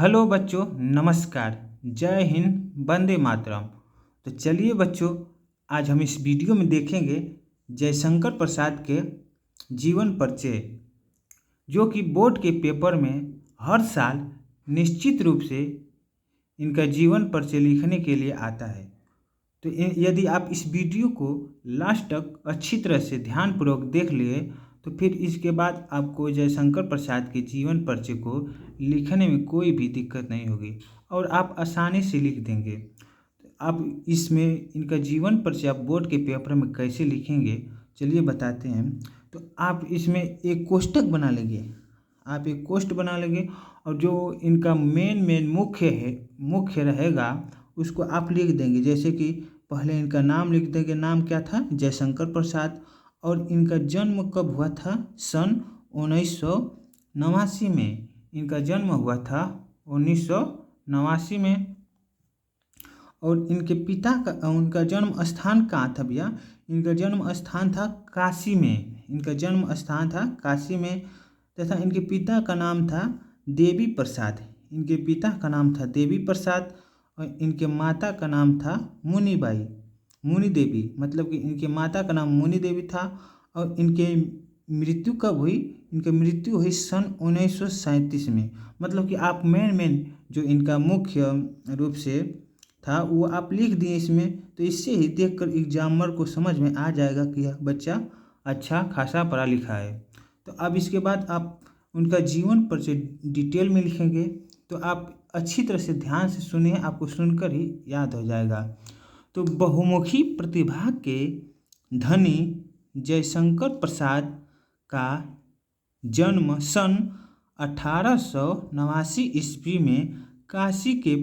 Hello बच्चों, नमस्कार। जय हिंद, वंदे मातरम। तो चलिए बच्चों, आज हम इस वीडियो में देखेंगे जयशंकर प्रसाद के जीवन परिचय, जो कि बोर्ड के पेपर में हर साल निश्चित रूप से इनका जीवन परिचय लिखने के लिए आता है। तो यदि आप इस वीडियो को लास्ट तक अच्छी तरह से ध्यानपूर्वक देख लिए तो फिर इसके बाद आपको जयशंकर प्रसाद के जीवन परिचय को लिखने में कोई भी दिक्कत नहीं होगी और आप आसानी से लिख देंगे। तो आप इसमें इनका जीवन परिचय आप बोर्ड के पेपर में कैसे लिखेंगे, चलिए बताते हैं। तो आप इसमें एक कोष्टक बना लेंगे, आप एक कोष्ट बना लेंगे और जो इनका मेन मुख्य रहेगा उसको आप लिख देंगे। जैसे कि पहले इनका नाम लिख देंगे, नाम क्या था, जयशंकर प्रसाद, और इनका जन्म कब हुआ था, सन 1989 में इनका जन्म हुआ था, 1989 में। और इनके पिता का उनका जन्म स्थान कहाँ था भैया, इनका जन्म स्थान था काशी में, इनका जन्म स्थान था काशी में। तथा इनके पिता का नाम था देवी प्रसाद, इनके पिता का नाम था देवी प्रसाद और इनके माता का नाम था मुनीबाई, मुनि देवी, मतलब कि इनके माता का नाम मुनि देवी था। और इनके मृत्यु कब हुई, इनकी मृत्यु हुई सन 1937 में। मतलब कि आप मेन जो इनका मुख्य रूप से था वो आप लिख दिए इसमें, तो इससे ही देखकर एग्जामर को समझ में आ जाएगा कि यह बच्चा अच्छा खासा पढ़ा लिखा है। तो अब इसके बाद आप उनका जीवन परिचय डिटेल में लिखेंगे, तो आप अच्छी तरह से ध्यान से सुनिए, आपको सुनकर ही याद हो जाएगा। तो बहुमुखी प्रतिभा के धनी जयशंकर प्रसाद का जन्म सन 1889 ईस्वी में काशी के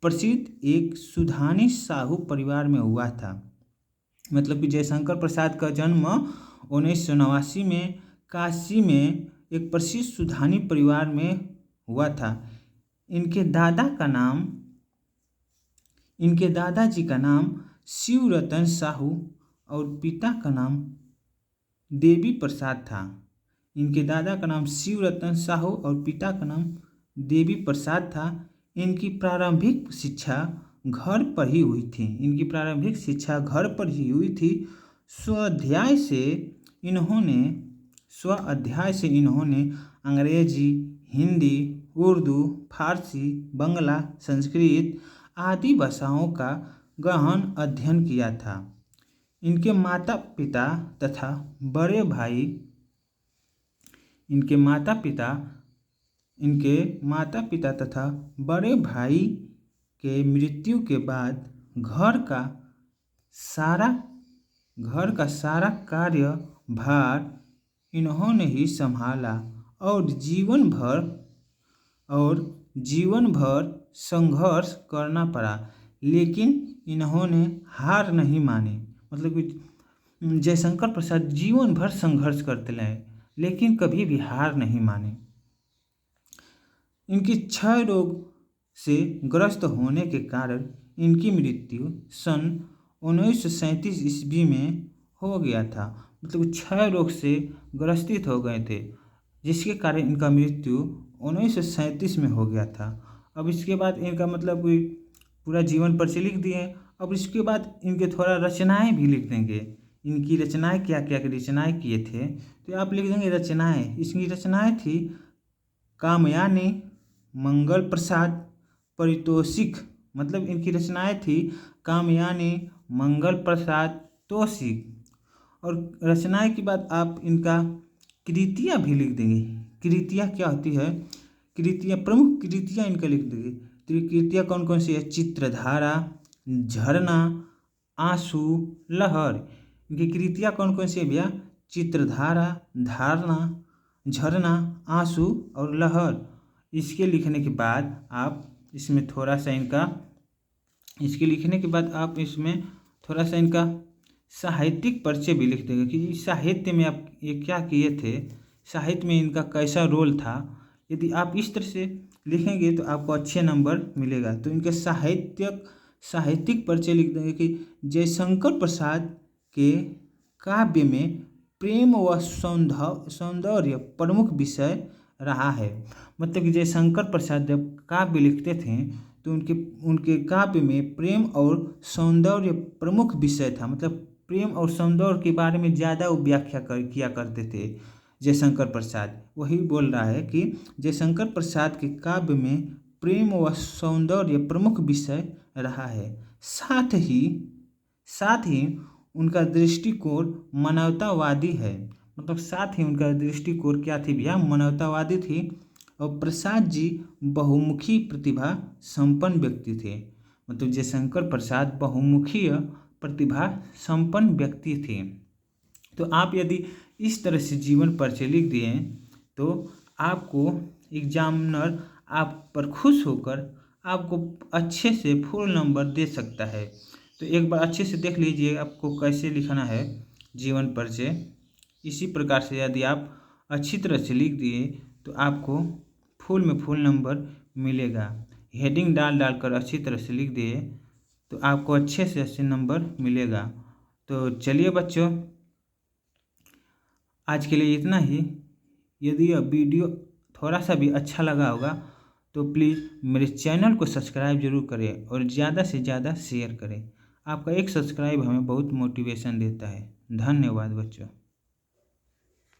प्रसिद्ध एक सुधानी साहू परिवार में हुआ था। मतलब कि जयशंकर प्रसाद का जन्म 1989 में काशी में एक प्रसिद्ध सुधानी परिवार में हुआ था। इनके दादाजी का नाम शिवरतन साहू और पिता का नाम देवी प्रसाद था। इनके दादा का नाम शिवरतन साहू और पिता का नाम देवी प्रसाद था। इनकी प्रारंभिक शिक्षा घर पर ही हुई थी, इनकी प्रारंभिक शिक्षा घर पर ही हुई थी। स्वाध्याय से इन्होंने अंग्रेजी, हिंदी, उर्दू, फारसी, बंगला, संस्कृत आदि भाषाओं का गहन अध्ययन किया था। इनके माता पिता तथा बड़े भाई के मृत्यु के बाद घर का सारा कार्यभार इन्होंने ही संभाला और जीवन भर संघर्ष करना पड़ा, लेकिन इन्होंने हार नहीं मानी। मतलब कि जयशंकर प्रसाद जीवन भर संघर्ष करते रहे लेकिन कभी भी हार नहीं माने। इनकी क्षय रोग से ग्रस्त होने के कारण इनकी मृत्यु सन 1937 ईस्वी में हो गया था। मतलब क्षय रोग से ग्रसित हो गए थे, जिसके कारण इनका मृत्यु 1937 में हो गया था। अब इसके बाद इनका मतलब पूरा जीवन परिचय लिख दिए। अब इसके बाद इनके थोड़ा रचनाएं भी लिख देंगे, इनकी रचनाएं क्या क्या रचनाएं किए थे, तो आप लिख देंगे रचनाएं। इसकी रचनाएं थी कामयानी, मंगल प्रसाद, परितोषिक। मतलब इनकी रचनाएं थी कामयानी, मंगल प्रसाद, तोषिक। और रचनाएं के बाद आप इनका कृतियाँ भी लिख देंगे। कृतियाँ क्या होती है, कृतियाँ, प्रमुख कृतियाँ इनका लिख देंगे। तो कृतियाँ कौन कौन सी है, चित्रधारा, झरना, आंसू, लहर। इनकी कृतियाँ कौन कौन सी है भैया, चित्रधारा, धारणा, झरना, आंसू और लहर। इसके लिखने के बाद आप इसमें थोड़ा सा इनका साहित्यिक परिचय भी लिख देंगे कि साहित्य में आप ये क्या किए थे, साहित्य में इनका कैसा रोल था। यदि आप इस तरह से लिखेंगे तो आपको अच्छे नंबर मिलेगा। तो इनके साहित्यिक परिचय लिख देंगे कि जयशंकर प्रसाद के काव्य में प्रेम व सौंदर्य प्रमुख विषय रहा है। मतलब कि जयशंकर प्रसाद जब काव्य लिखते थे तो उनके उनके काव्य में प्रेम और सौंदर्य प्रमुख विषय था। मतलब प्रेम और सौंदर्य के बारे में ज़्यादा वो व्याख्या किया करते थे जयशंकर प्रसाद। वही बोल रहा है कि जयशंकर प्रसाद के काव्य में प्रेम व सौंदर्य प्रमुख विषय रहा है। साथ ही साथ ही उनका दृष्टिकोण मानवतावादी है। मतलब साथ ही उनका दृष्टिकोण क्या थी भैया, मानवतावादी थी। और प्रसाद जी बहुमुखी प्रतिभा संपन्न व्यक्ति थे। मतलब जयशंकर प्रसाद बहुमुखी प्रतिभा संपन्न व्यक्ति थे। तो आप यदि इस तरह से जीवन परिचय लिख दिए तो आपको एग्जामिनर आप पर खुश होकर आपको अच्छे से फुल नंबर दे सकता है। तो एक बार अच्छे से देख लीजिए आपको कैसे लिखना है जीवन परिचय। इसी प्रकार से यदि आप अच्छी तरह से लिख दिए तो आपको फुल में फुल नंबर मिलेगा। हेडिंग डाल कर अच्छी तरह से लिख दिए तो आपको अच्छे से अच्छे नंबर मिलेगा। तो चलिए बच्चों, आज के लिए इतना ही। यदि यह वीडियो थोड़ा सा भी अच्छा लगा होगा तो प्लीज़ मेरे चैनल को सब्सक्राइब जरूर करें और ज़्यादा से ज़्यादा शेयर करें। आपका एक सब्सक्राइब हमें बहुत मोटिवेशन देता है। धन्यवाद बच्चों।